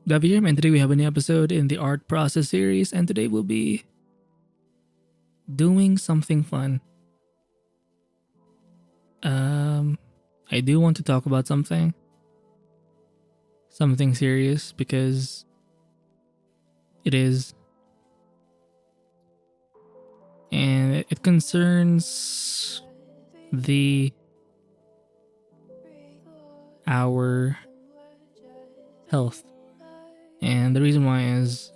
DAVIII here, and today we have a new episode in the art process series, and today we'll be doing something fun. I do want to talk about something serious because it is, and it concerns our health. And the reason why is,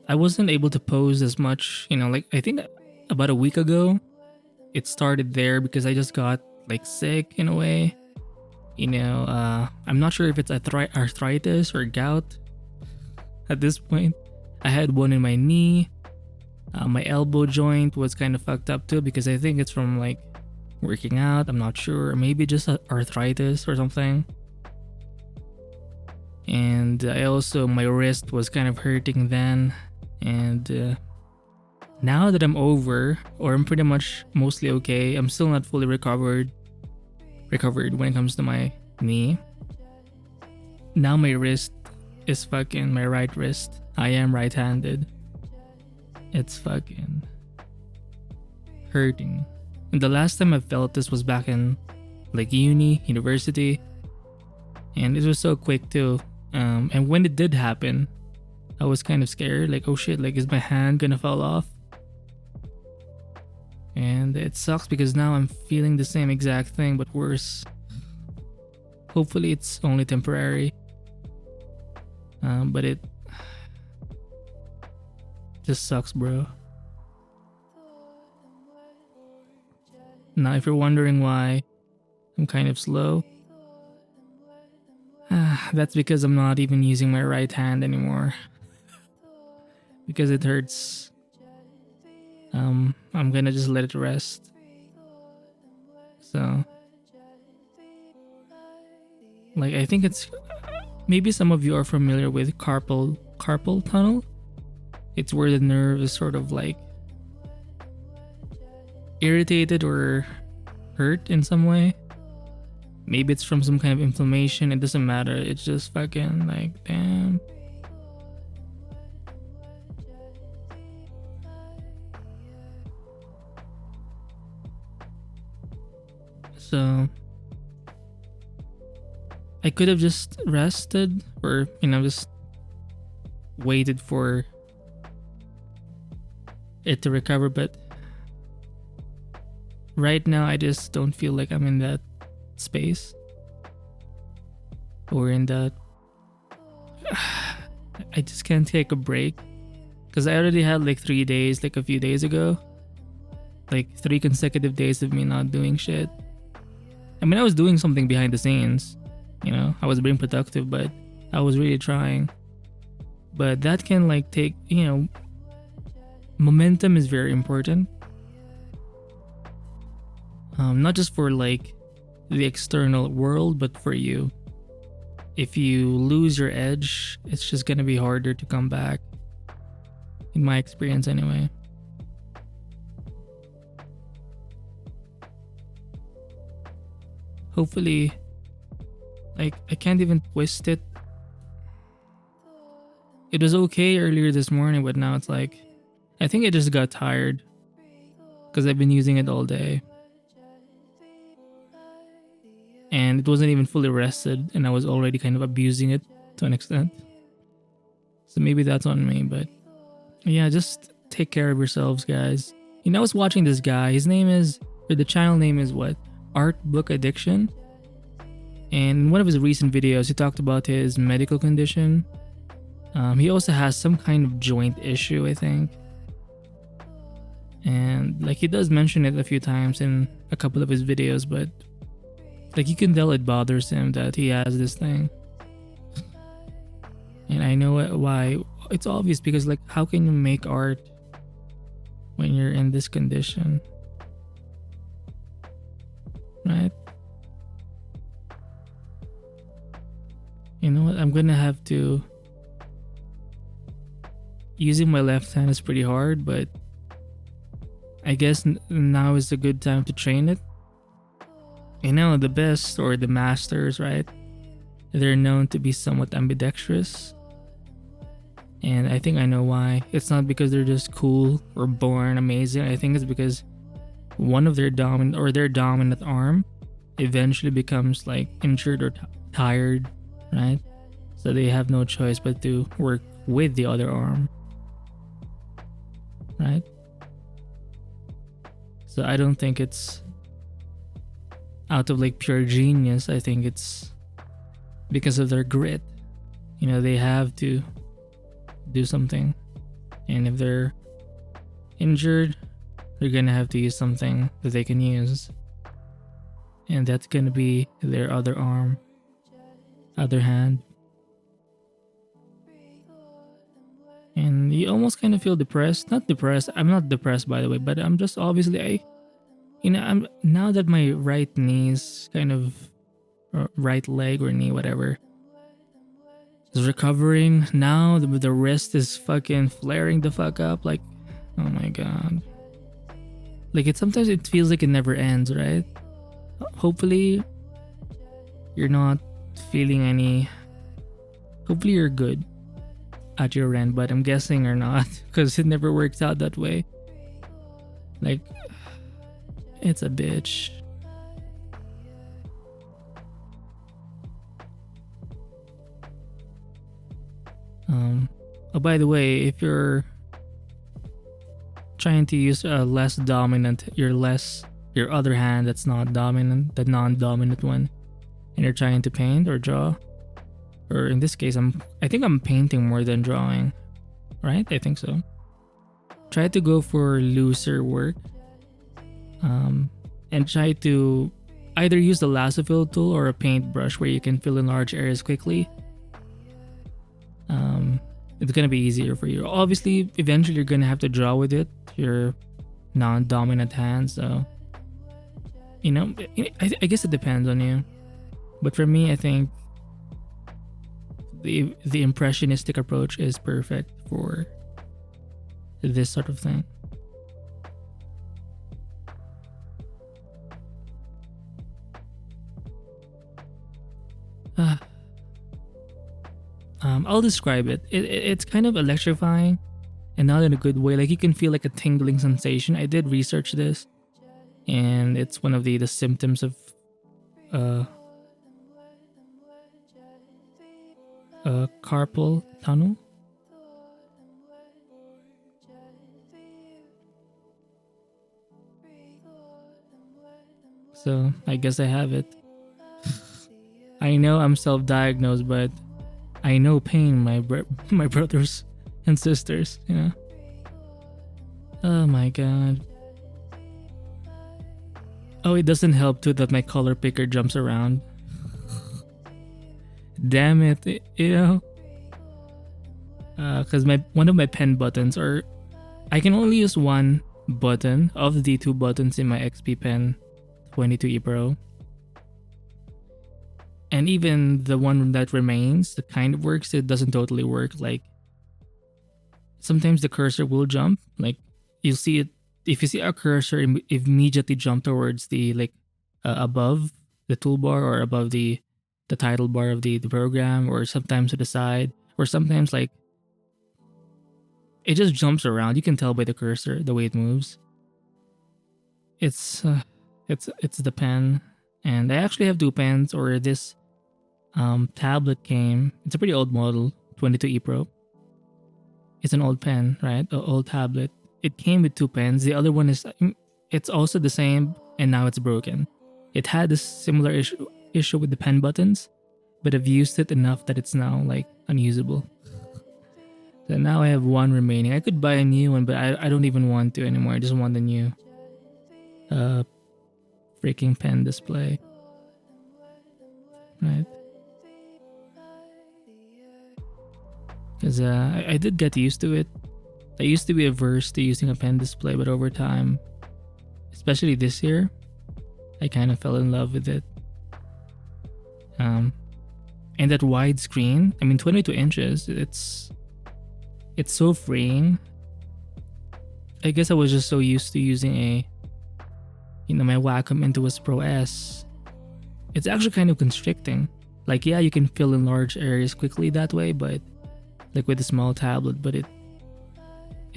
I wasn't able to pose as much, I think about a week ago, it started there because I just got sick in a way. I'm not sure if it's arthritis or gout at this point. I had one in my knee. My elbow joint was kind of fucked up too because I think it's from working out. I'm not sure. Maybe just arthritis or something. And my wrist was kind of hurting then. And now that I'm over, or I'm pretty much mostly okay, I'm still not fully recovered when it comes to my knee. Now my wrist is fucking my right wrist. I am right-handed. It's fucking hurting. And the last time I felt this was back in university. And it was so quick too. And when it did happen, I was kind of scared, oh shit, is my hand gonna fall off? And it sucks because now I'm feeling the same exact thing but worse. Hopefully it's only temporary. But it just sucks, bro. Now if you're wondering why I'm kind of slow, that's because I'm not even using my right hand anymore. Because it hurts. I'm gonna just let it rest. So, I think it's, maybe some of you are familiar with carpal tunnel. It's where the nerve is sort of irritated or hurt in some way. Maybe it's from some kind of inflammation. It doesn't matter. It's just fucking damn. So I could have just rested or, just waited for it to recover. But right now I just don't feel like I'm in that space or in that I just can't take a break because I already had 3 days a few days ago, 3 consecutive days of me not doing shit. I mean, I was doing something behind the scenes, I was being productive, but I was really trying. But that can take, momentum is very important. Not just for the external world, but for you. If you lose your edge, it's just gonna be harder to come back. In my experience anyway. Hopefully, I can't even twist it. It was okay earlier this morning, but now it's I think I just got tired. Because I've been using it all day. And it wasn't even fully rested, and I was already kind of abusing it to an extent. So maybe that's on me, but yeah, just take care of yourselves, guys. I was watching this guy. The channel name is what? Art Book Addiction. And in one of his recent videos, he talked about his medical condition. He also has some kind of joint issue, I think. And he does mention it a few times in a couple of his videos, but you can tell it bothers him that he has this thing. And I know why. It's obvious because how can you make art when you're in this condition? Right? You know what? I'm gonna have to. Using my left hand is pretty hard, but I guess now is a good time to train it. The best or the masters, right? they're known to be somewhat ambidextrous. And I think I know why. It's not because they're just cool or born amazing. I think it's because one of their dominant arm eventually becomes like injured or tired, right? So they have no choice but to work with the other arm, right? So I don't think it's out of like pure genius. I think it's because of their grit. You know, they have to do something, and if they're injured, they're gonna have to use something that they can use, and that's gonna be their other arm, other hand. And you almost kind of feel depressed. Not depressed, I'm not depressed by the way, but I'm just obviously I'm now that my right knee's kind of, or right leg or knee, whatever, is recovering. Now the wrist is fucking flaring the fuck up. Like, oh my god. Like, sometimes it feels like it never ends, right? Hopefully you're not feeling any, hopefully you're good at your end, but I'm guessing you're not, because it never works out that way. Like, it's a bitch. Oh, by the way, if you're trying to use a less dominant, your other hand that's not dominant, the non-dominant one, and you're trying to paint or draw, or in this case, I think I'm painting more than drawing, right? I think so. Try to go for looser work, and try to either use the lasso fill tool or a paintbrush where you can fill in large areas quickly. It's gonna be easier for you. Obviously, eventually you're gonna have to draw with it, your non-dominant hand. So, you know, I guess it depends on you. But for me, I think the impressionistic approach is perfect for this sort of thing. I'll describe it. It's kind of electrifying, and not in a good way. Like, you can feel like a tingling sensation. I did research this, and it's one of the symptoms of carpal tunnel. So I guess I have it. I know I'm self-diagnosed, but I know pain, my brothers and sisters, you know. Oh my god. Oh, it doesn't help too that my color picker jumps around. Damn it, you know. Cause one of my pen buttons, or I can only use one button of the two buttons in my XP Pen 22E Pro. And even the one that remains, that kind of works, it doesn't totally work. Like, sometimes the cursor will jump. Like, you'll see it, if you see a cursor immediately jump towards the, like, above the toolbar or above the title bar of the program, or sometimes to the side, or sometimes like it just jumps around. You can tell by the cursor, the way it moves. It's the pen, and I actually have two pens, or this tablet came. It's a pretty old model, 22E Pro. It's an old pen, right? An old tablet. It came with two pens. The other one it's also the same, and now it's broken. It had a similar issue with the pen buttons, but I've used it enough that it's now like unusable. So now I have one remaining. I could buy a new one, but I don't even want to anymore. I just want the new freaking pen display. Right? Because I did get used to it. I used to be averse to using a pen display, but over time, especially this year, I kind of fell in love with it. And that wide screen, I mean 22 inches, it's so freeing. I guess I was just so used to using my Wacom Intuos Pro S. It's actually kind of constricting. Like, yeah, you can fill in large areas quickly that way, but like with a small tablet, but it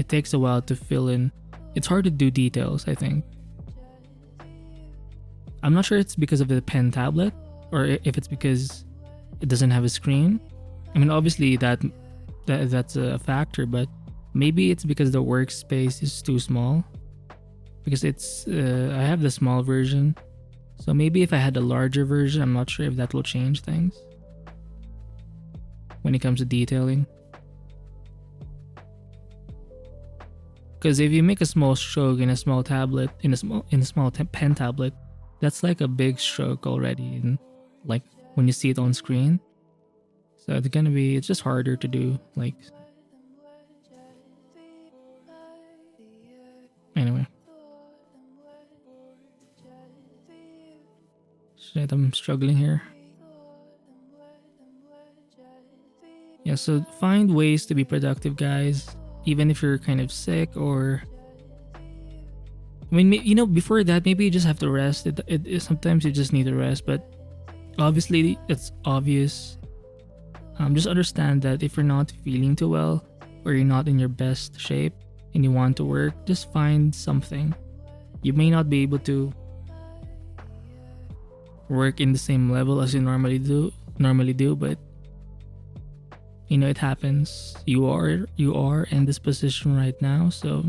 takes a while to fill in. It's hard to do details, I think. I'm not sure it's because of the pen tablet or if it's because it doesn't have a screen. I mean, obviously that's a factor, but maybe it's because the workspace is too small. Because I have the small version, so maybe if I had a larger version, I'm not sure if that will change things when it comes to detailing. Because if you make a small stroke in a small tablet, in a small pen tablet, that's like a big stroke already, and like when you see it on screen. So it's just harder to do. Like, anyway. Shit, I'm struggling here. Yeah, so find ways to be productive, guys. Even if you're kind of sick or... I mean, before that, maybe you just have to rest. Sometimes you just need to rest, but obviously, it's obvious. Just understand that if you're not feeling too well or you're not in your best shape and you want to work, just find something. You may not be able to work in the same level as you normally do, but it happens. You are in this position right now, so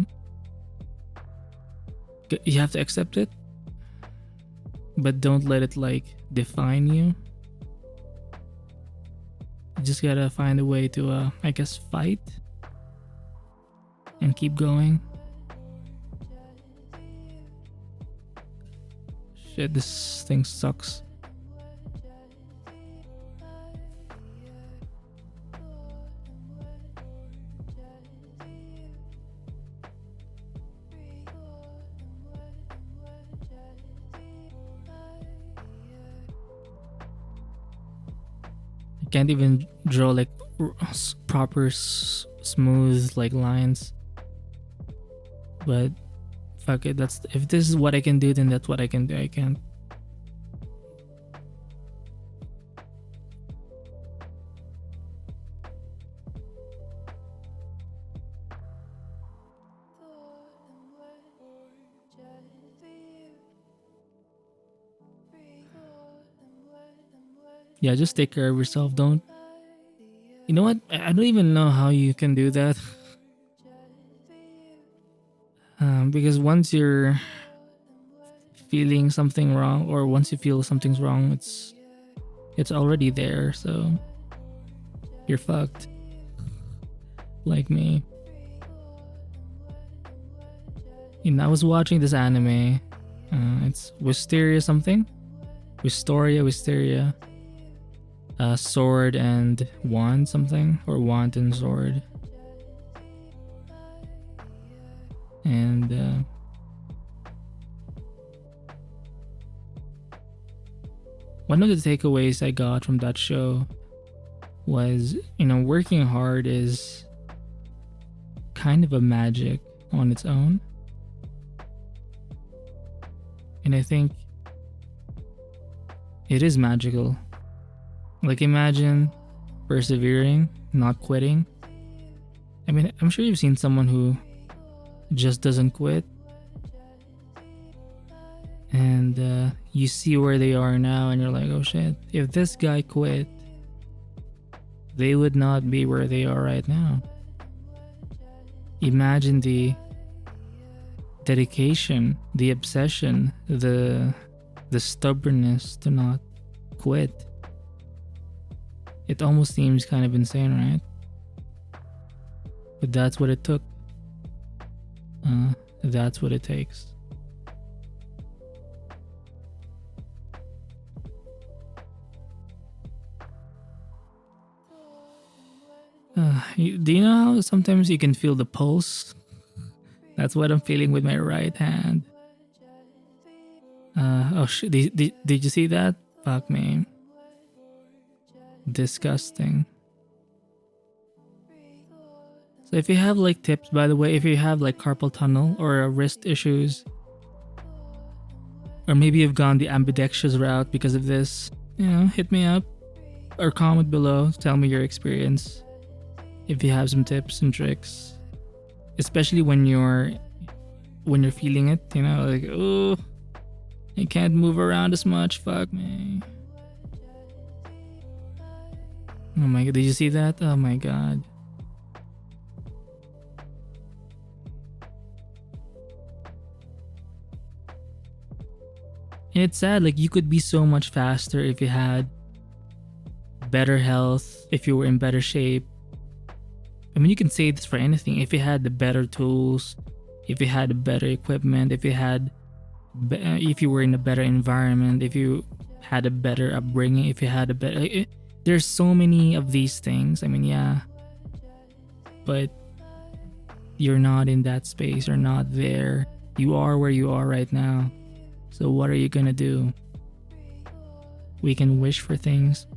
you have to accept it, but don't let it like define you. You just gotta find a way to I guess fight and keep going. Shit, this thing sucks. Can't even draw like proper smooth like lines, but fuck it, if this is what I can do, then that's what I can do. I can't. Yeah, just take care of yourself. Don't... You know what? I don't even know how you can do that. Because once you're feeling something wrong, or once you feel something's wrong, it's already there, so you're fucked. Like me. I was watching this anime. It's Wisteria something. Wisteria. Sword and wand something, or wand and sword. And one of the takeaways I got from that show was, working hard is kind of a magic on its own. And I think it is magical. Like, imagine persevering, not quitting. I mean, I'm sure you've seen someone who just doesn't quit. And you see where they are now and you're like, oh shit, if this guy quit, they would not be where they are right now. Imagine the dedication, the obsession, the stubbornness to not quit. It almost seems kind of insane, right? But that's what it took. That's what it takes. Do you know how sometimes you can feel the pulse? That's what I'm feeling with my right hand. Oh shit, did you see that? Fuck me. Disgusting. So if you have like tips, by the way, if you have like carpal tunnel or wrist issues, or maybe you've gone the ambidextrous route because of this, hit me up. or comment below. Tell me your experience. If you have some tips and tricks, especially when you're feeling it, you know, like, oh, I can't move around as much. Fuck me. Oh my god, did you see that? Oh my god. And it's sad, like you could be so much faster if you had better health, if you were in better shape. I mean, you can say this for anything. If you had the better tools, if you had the better equipment, if you were in a better environment, if you had a better upbringing, if you had a better... there's so many of these things. I mean, yeah. But you're not in that space. You're not there. You are where you are right now. So what are you gonna do? We can wish for things.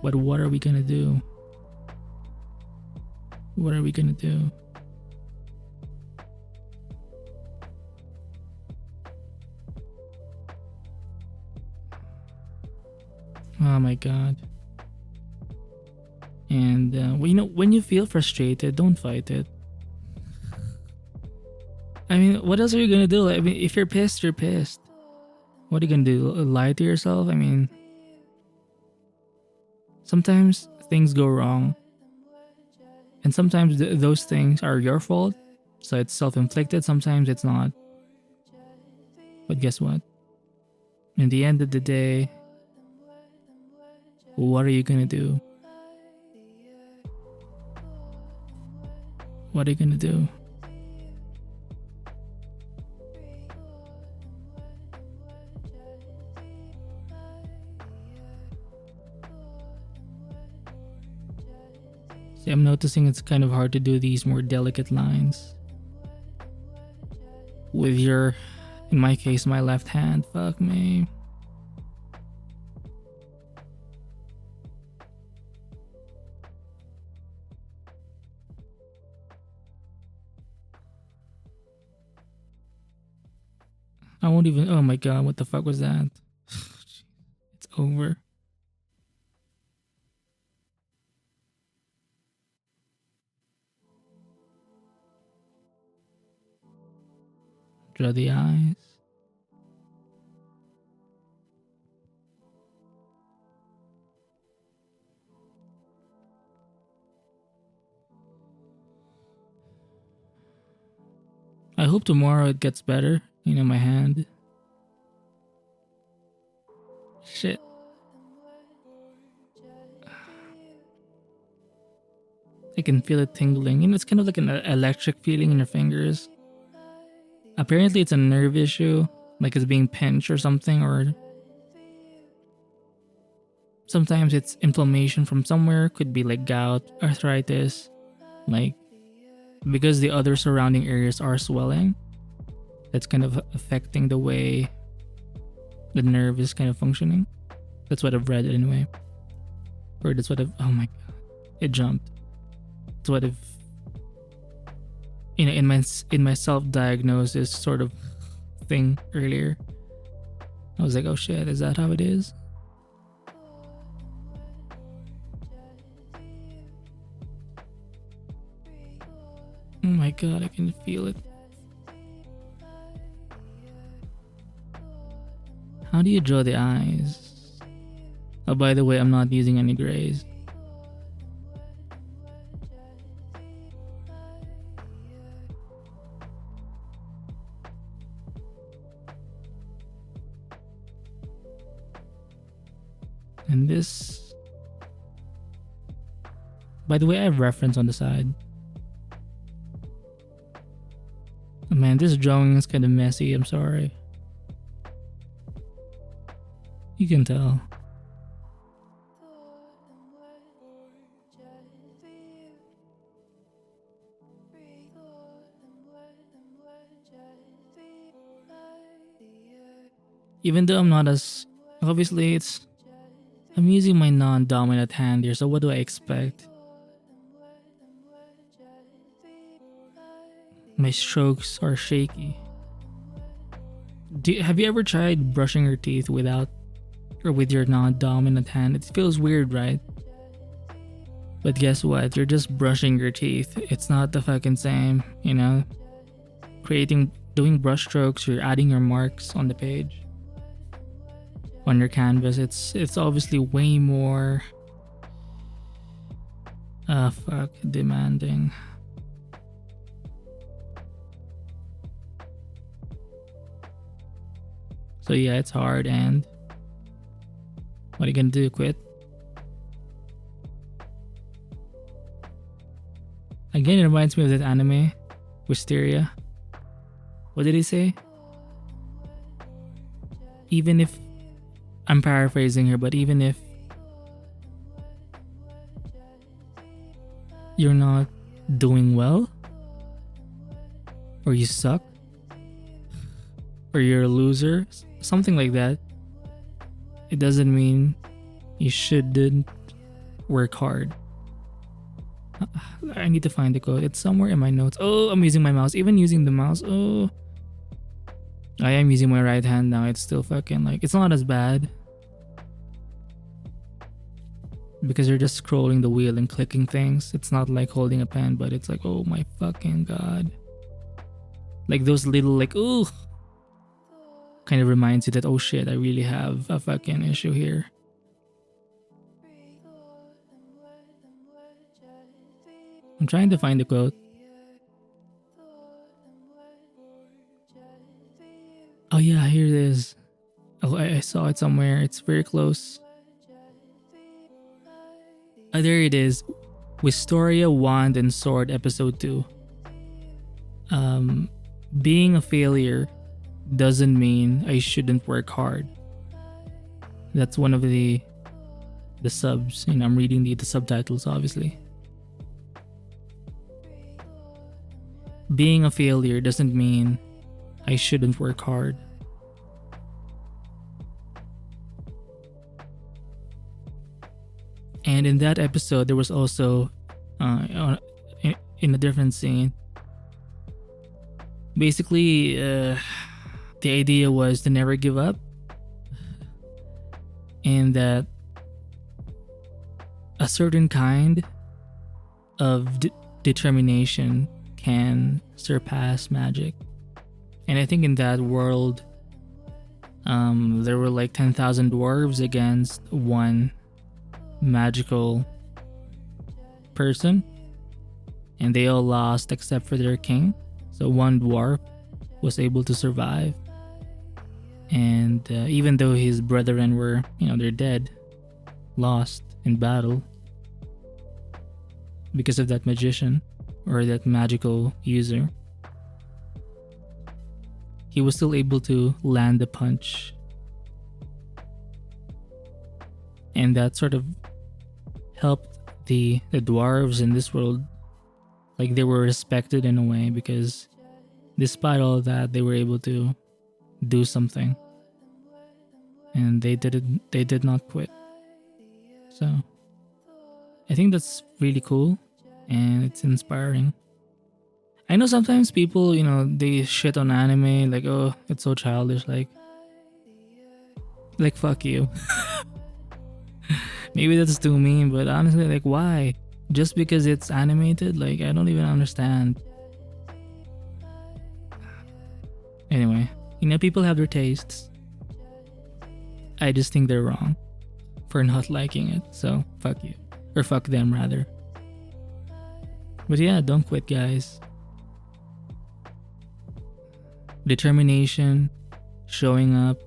But what are we gonna do? What are we gonna do? Oh my god. And well, you know, when you feel frustrated, don't fight it. I mean, what else are you gonna do? I mean, if you're pissed, you're pissed. What are you gonna do? Lie to yourself? I mean, sometimes things go wrong. And sometimes those things are your fault. So it's self-inflicted. Sometimes it's not. But guess what? In the end of the day, what are you gonna do? What are you gonna do? See, I'm noticing it's kind of hard to do these more delicate lines with your, in my case, my left hand. Fuck me. I won't even, oh my god, what the fuck was that? It's over. Draw the eyes. I hope tomorrow it gets better. You know, my hand. Shit. I can feel it tingling. You know, it's kind of like an electric feeling in your fingers. Apparently it's a nerve issue, like it's being pinched or something, or sometimes it's inflammation from somewhere. Could be like gout, arthritis, like because the other surrounding areas are swelling. That's kind of affecting the way the nerve is kind of functioning. That's what I've read anyway. Or that's what I've, oh my god, it jumped. That's what I've, you know, in my self-diagnosis sort of thing earlier. I was like, oh shit, is that how it is? Oh my god, I can feel it. How do you draw the eyes? Oh, by the way, I'm not using any grays. And this, by the way, I have reference on the side. Oh man, this drawing is kind of messy, I'm sorry. You can tell. Even though I'm not as, obviously I'm using my non-dominant hand here, so what do I expect? My strokes are shaky. Have you ever tried brushing your teeth without or with your non-dominant hand. It feels weird, right? But guess what? You're just brushing your teeth. It's not the fucking same, you know? Doing brush strokes, you're adding your marks on the page, on your canvas. It's obviously way more demanding. So yeah, it's hard. And what are you gonna do? Quit? Again, it reminds me of that anime, Wisteria. What did he say? Even if, I'm paraphrasing here, but even if you're not doing well, or you suck, or you're a loser, something like that, it doesn't mean you shouldn't work hard. I need to find the quote. It's somewhere in my notes. Oh, I'm using my mouse. Even using the mouse. Oh, I am using my right hand now. It's still fucking like, it's not as bad because you're just scrolling the wheel and clicking things. It's not like holding a pen, but it's like, oh my fucking god. Like those little like, ooh, kind of reminds you that, oh shit, I really have a fucking issue here. I'm trying to find the quote. Oh yeah, here it is. Oh, I saw it somewhere. It's very close. Oh, there it is. Wisteria, Wand and Sword, episode 2. Being a failure doesn't mean I shouldn't work hard. That's one of the subs. You know, I'm reading the subtitles, obviously. Being a failure doesn't mean I shouldn't work hard. And in that episode, there was also, in a different scene, basically, the idea was to never give up, and that a certain kind of determination can surpass magic. And I think in that world, there were like 10,000 dwarves against one magical person, and they all lost except for their king. So one dwarf was able to survive, and even though his brethren were, you know, they're dead, lost in battle because of that magician or that magical user, he was still able to land the punch. And that sort of helped the dwarves in this world. Like, they were respected in a way because despite all of that, they were able to do something, and they did not quit. So I think that's really cool, and it's inspiring. I know sometimes people, you know, they shit on anime, like, oh, it's so childish, like fuck you. Maybe that's too mean, but honestly, like, why? Just because it's animated? Like, I don't even understand. Anyway, you know, people have their tastes. I just think they're wrong for not liking it, so fuck you. Or fuck them, rather. But yeah, don't quit, guys. Determination, showing up,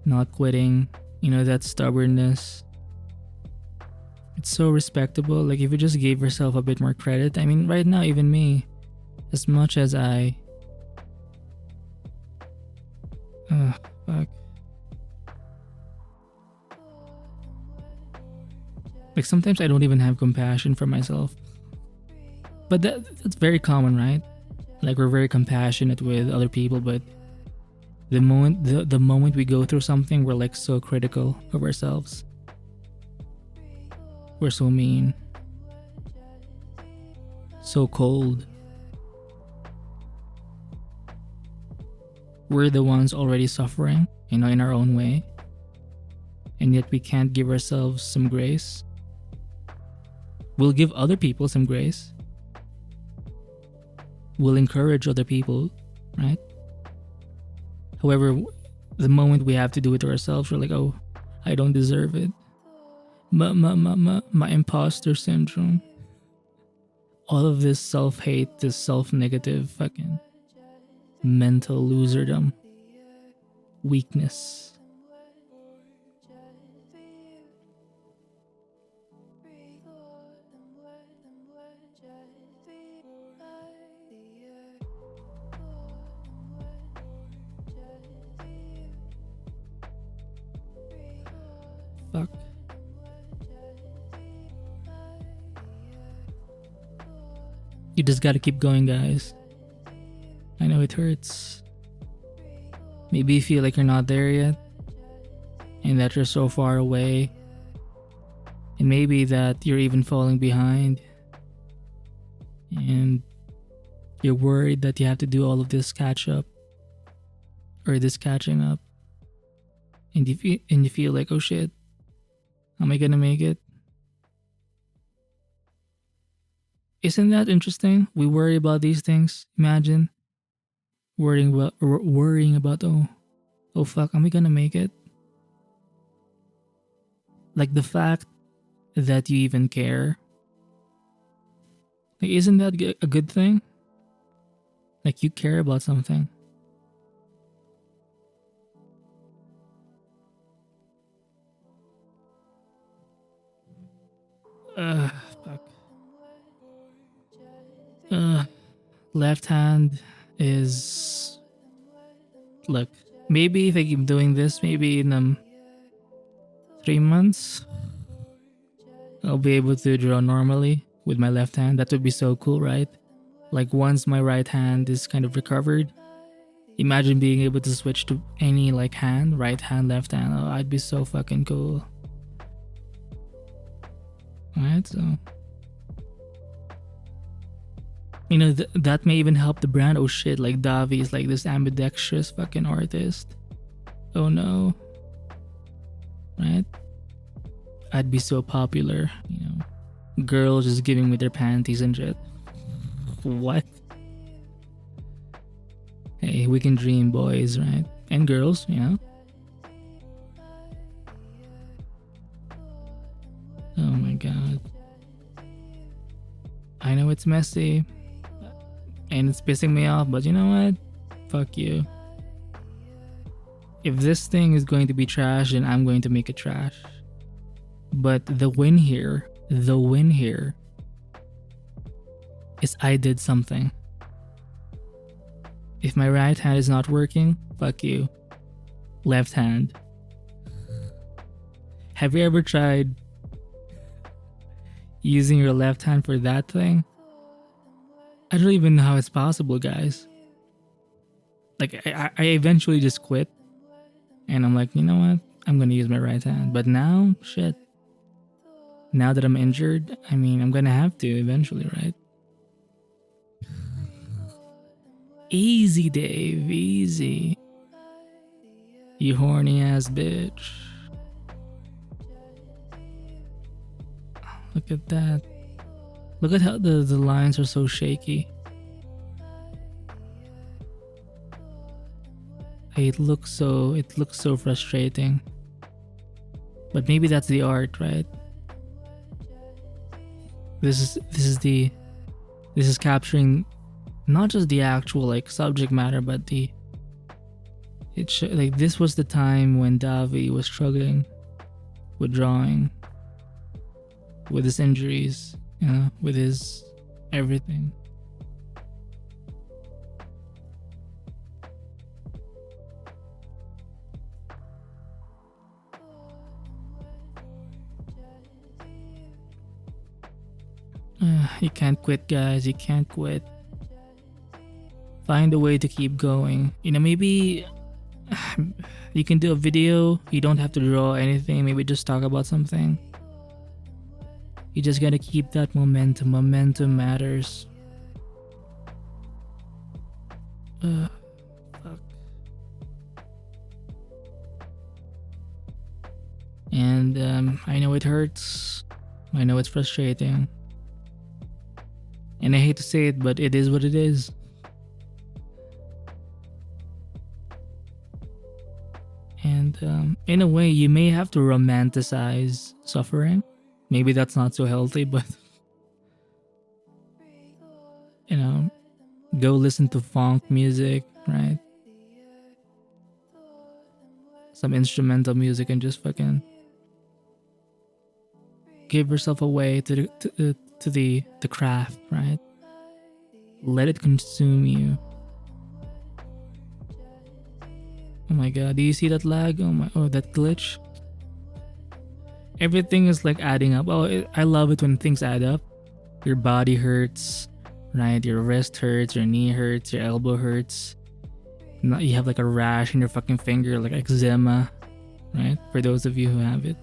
not quitting, you know, that stubbornness. It's so respectable. Like, if you just gave yourself a bit more credit. I mean, right now, even me, as much as I... fuck. Like, sometimes I don't even have compassion for myself. But that's very common, right? Like, we're very compassionate with other people, but the moment we go through something, we're like so critical of ourselves. We're so mean, so cold. We're the ones already suffering, you know, in our own way. and yet we can't give ourselves some grace. We'll give other people some grace. We'll encourage other people, right? However, the moment we have to do it to ourselves, we're like, oh, I don't deserve it. My imposter syndrome. All of this self-hate, this self-negative fucking mental loserdom. Weakness. Fuck. You just gotta keep going, guys. I know it hurts. Maybe you feel like you're not there yet, and that you're so far away, and maybe that you're even falling behind, and you're worried that you have to do all of this catch up, or this catching up, and you feel like, oh shit, am I gonna make it? Isn't that interesting? We worry about these things. Imagine worrying about oh fuck, am I gonna make it? Like the fact that you even care. Like, isn't that a good thing? Like, you care about something. Fuck. Left hand is... Look, maybe if I keep doing this, maybe in 3 months, I'll be able to draw normally with my left hand. That would be so cool, right? Like, once my right hand is kind of recovered, imagine being able to switch to any like hand, right hand, left hand. Oh, I'd be so fucking cool. Alright, so... You know, that may even help the brand. Oh shit, like DAVIII is like this ambidextrous fucking artist. Oh no. Right? I'd be so popular, you know. Girls just giving me their panties and shit. What? Hey, we can dream, boys, right? And girls, you know. Oh my god. I know it's messy. And it's pissing me off, but you know what? Fuck you. If this thing is going to be trash, then I'm going to make it trash. But the win here is I did something. If my right hand is not working, fuck you. Left hand. Have you ever tried using your left hand for that thing? I don't even know how it's possible, guys. Like, I eventually just quit. And I'm like, you know what? I'm gonna use my right hand. But now, shit. Now that I'm injured, I mean, I'm gonna have to eventually, right? Easy, Dave. Easy. You horny ass bitch. Look at that. Look at how the lines are so shaky. It looks so frustrating. But maybe that's the art, right? This is capturing not just the actual like subject matter, but like this was the time when DAVIII was struggling with drawing, with his injuries, you know, with his everything. You can't quit, guys. You can't quit. Find a way to keep going. You know, maybe you can do a video. You don't have to draw anything. Maybe just talk about something. You just gotta keep that momentum. Momentum matters. Fuck. And I know it hurts. I know it's frustrating. And I hate to say it, but it is what it is. And in a way, you may have to romanticize suffering. Maybe that's not so healthy, but you know, go listen to funk music, right? Some instrumental music and just fucking give yourself away to the craft, right? Let it consume you. Oh my god, do you see that lag? Oh, that glitch. Everything is like adding up. I love it when things add up. Your body hurts, right? Your wrist hurts, your knee hurts, your elbow hurts. You have like a rash in your fucking finger, like eczema, right? For those of you who have it.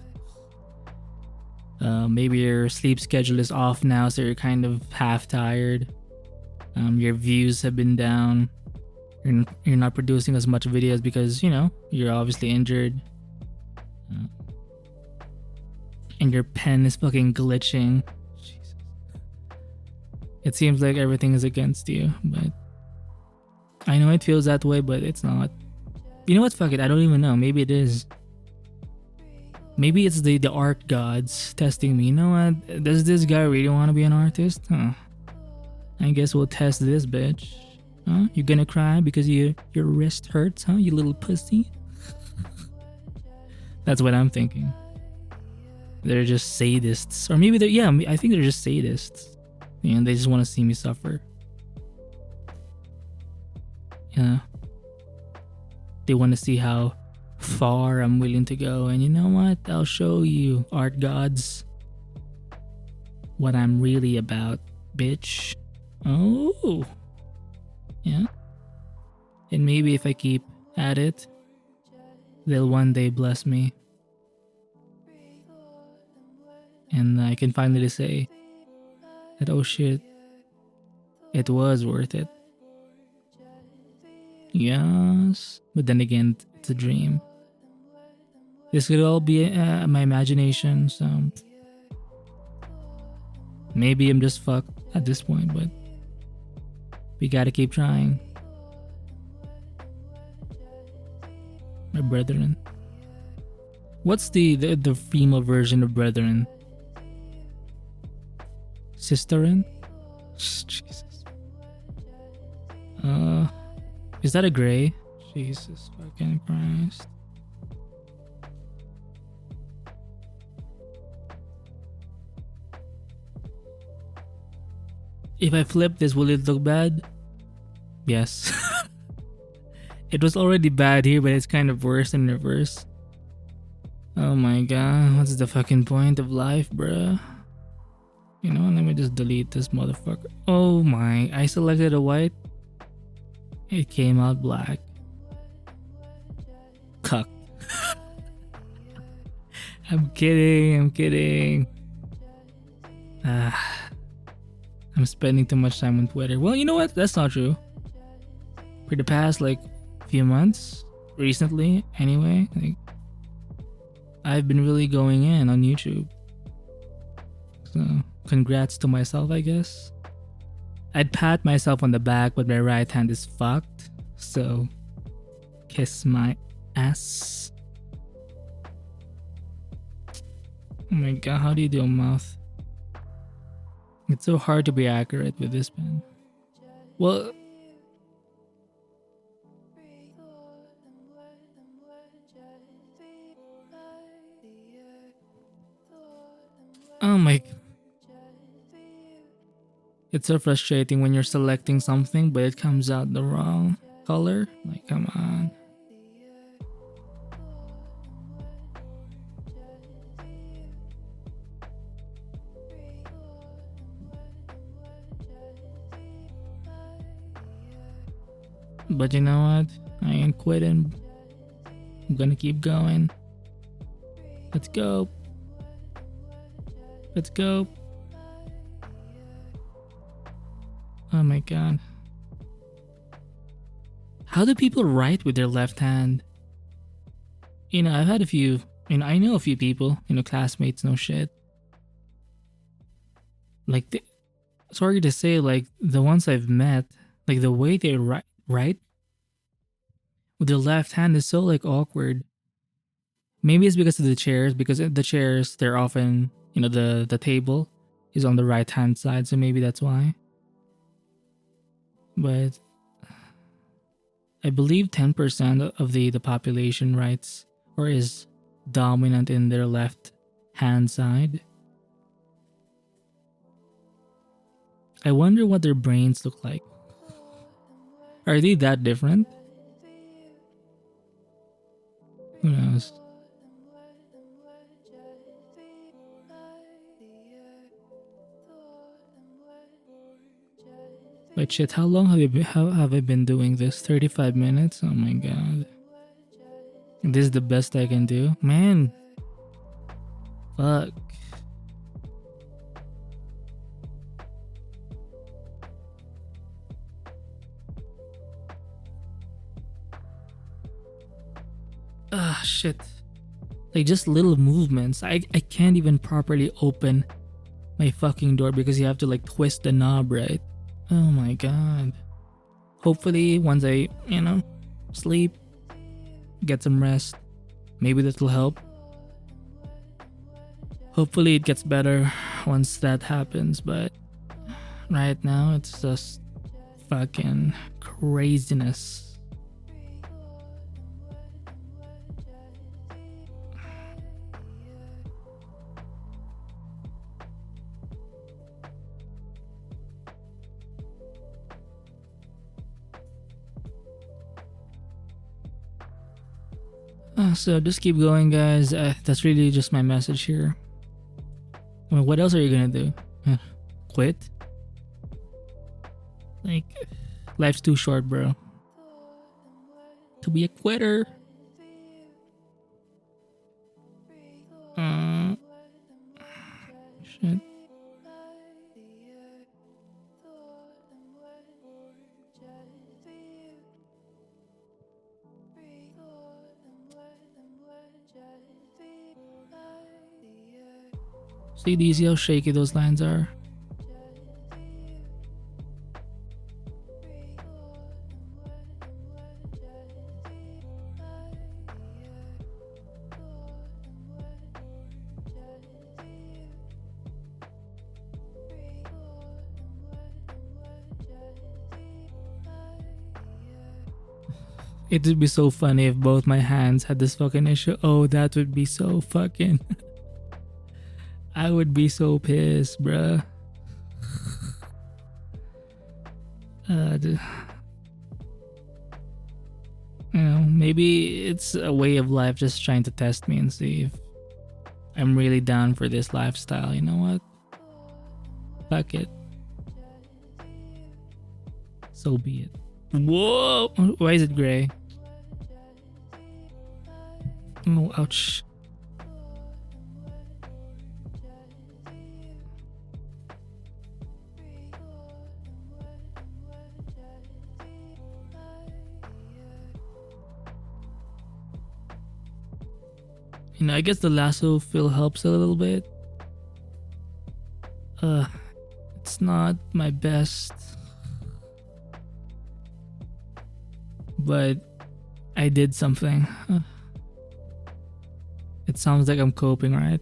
Maybe your sleep schedule is off now, so you're kind of half tired. Your views have been down. You're not producing as much videos because, you know, you're obviously injured. And your pen is fucking glitching. Jesus. It seems like everything is against you, but I know it feels that way, but it's not. You know what? Fuck it. I don't even know. Maybe it is. Maybe it's the art gods testing me. You know what? Does this guy really want to be an artist? Huh. I guess we'll test this bitch. Huh? You gonna cry because your wrist hurts, huh? You little pussy. That's what I'm thinking. They're just sadists. Or maybe I think they're just sadists. You know, they just want to see me suffer. Yeah. They want to see how far I'm willing to go. And you know what? I'll show you, art gods, what I'm really about, bitch. Oh. Yeah. And maybe if I keep at it, they'll one day bless me. And I can finally say that, oh shit, it was worth it. Yes. But then again, it's a dream. This could all be my imagination, so maybe I'm just fucked at this point, but we gotta keep trying. My brethren. What's the female version of brethren? Sisterin? Jesus. Is that a gray? Jesus fucking Christ. If I flip this, will it look bad? Yes. It was already bad here, but it's kind of worse in reverse. Oh my god, what's the fucking point of life, bruh? You know, let me just delete this motherfucker. Oh my, I selected a white. It came out black. Cuck. I'm kidding. I'm spending too much time on Twitter. Well, you know what? That's not true. For the past like few months, recently anyway, like I've been really going in on YouTube. So congrats to myself, I guess. I'd pat myself on the back, but my right hand is fucked. So kiss my ass. Oh my god, how do you do a mouth? It's so hard to be accurate with this pen. Well, oh my, it's so frustrating when you're selecting something but it comes out the wrong color. Like, come on. But you know what? I ain't quitting. I'm gonna keep going. Let's go. Let's go. Oh my god. How do people write with their left hand? You know, I've had a few And I know a few people, classmates, no shit. Like, sorry to say, like, the ones I've met, like, the way they write with their left hand is so, like, awkward. Maybe it's because of the chairs, because the chairs, they're often, the table is on the right hand side, so maybe that's why. But I believe 10% of the population writes or is dominant in their left hand side. I wonder what their brains look like. Are they that different? Who knows? But shit, how long have I been doing this? 35 minutes? Oh my god. This is the best I can do? Man. Fuck. Ah, shit. Like, just little movements. I can't even properly open my fucking door because you have to, like, twist the knob, right? Oh my god. Hopefully, once I, sleep, get some rest, maybe that'll help. Hopefully, it gets better once that happens, but right now, it's just fucking craziness. So just keep going, guys. That's really just my message here. I mean, what else are you gonna do? Quit? Like, life's too short, bro, to be a quitter. Shit. See how shaky those lines are? It would be so funny if both my hands had this fucking issue. Oh, that would be so fucking... I would be so pissed, bruh. Maybe it's a way of life just trying to test me and see if I'm really down for this lifestyle. You know what? Fuck it. So be it. Whoa! Why is it gray? Oh, ouch. I guess the lasso fill helps a little bit. It's not my best, but I did something. It sounds like I'm coping, right?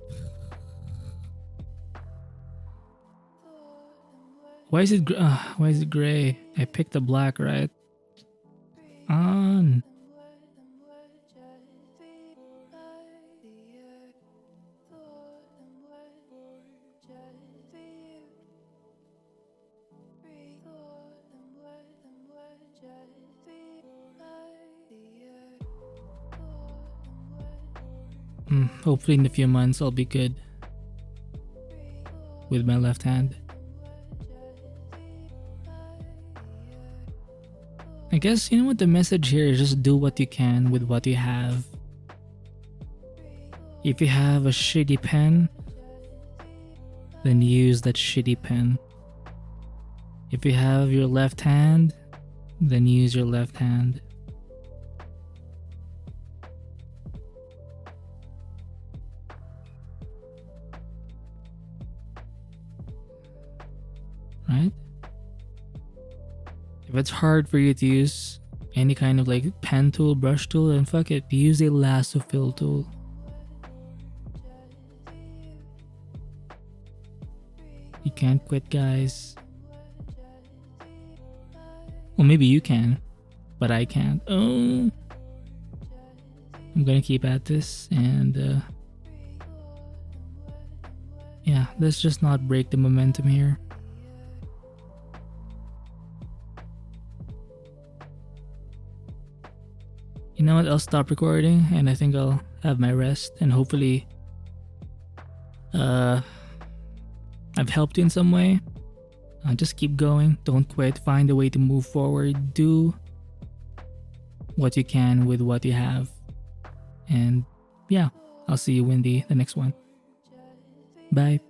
Why is it gray? I picked the black, right? On. Hopefully in a few months I'll be good with my left hand. I guess, what the message here is, just do what you can with what you have. If you have a shitty pen, then use that shitty pen. If you have your left hand, then use your left hand. right? If it's hard for you to use any kind of like pen tool, brush tool, then fuck it, use a lasso fill tool. You can't quit, guys. Well, maybe you can, but I can't. Oh, I'm gonna keep at this, and yeah, let's just not break the momentum here. You know what, I'll stop recording and I think I'll have my rest, and hopefully I've helped you in some way. Just keep going, don't quit, find a way to move forward, do what you can with what you have, and yeah, I'll see you in the next one. Bye.